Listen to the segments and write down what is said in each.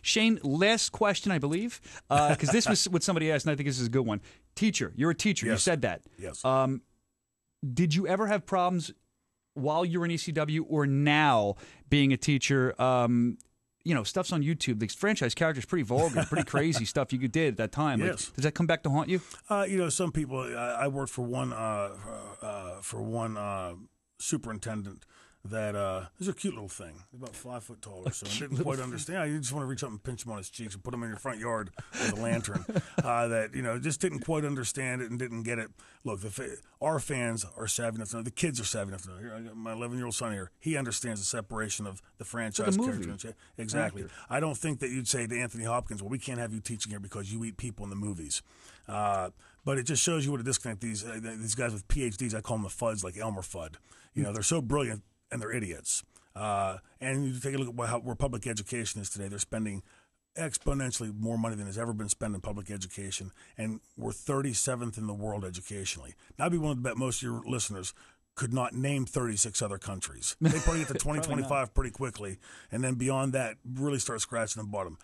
Shane, last question, I believe, because this was what somebody asked, and I think this is a good one. Teacher, you're a teacher. Yes. You said that. Yes. Did you ever have problems while you were in ECW or now being a teacher? Stuff's on YouTube. The franchise character's pretty vulgar, pretty crazy stuff you did at that time. Yes. Does that come back to haunt you? Some people. I worked for one superintendent that this is a cute little thing, about 5 foot tall or so. I didn't quite understand. You just want to reach up and pinch him on his cheeks and put him in your front yard with a lantern. Just didn't quite understand it and didn't get it. Look, our fans are savvy enough to know. The kids are savvy enough to know. Here, I got my 11-year-old son here. He understands the separation of the franchise character. Exactly. Actor. I don't think that you'd say to Anthony Hopkins, "Well, we can't have you teaching here because you eat people in the movies." But it just shows you what a disconnect these guys with PhDs. I call them the Fuds, like Elmer Fudd. They're so brilliant. And they're idiots. And you take a look at where public education is today. They're spending exponentially more money than has ever been spent in public education. And we're 37th in the world educationally. Now, I'd be willing to bet most of your listeners could not name 36 other countries. They probably get to 2025 pretty quickly. And then beyond that, really start scratching the bottom.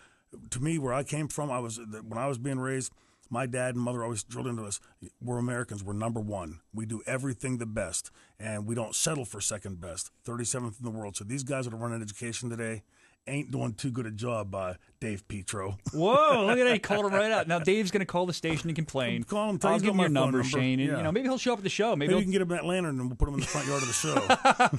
To me, where I came from, when I was being raised, my dad and mother always drilled into us, we're Americans, we're number one. We do everything the best, and we don't settle for second best. 37th in the world. So these guys that are running education today ain't doing too good a job by Dave Petro. Whoa, look at that. He called him right out. Now, Dave's going to call the station and complain. Call him, I'll give him your number, Shane. And, Yeah. maybe he'll show up at the show. Maybe you can get him that lantern and we'll put him in the front yard of the show.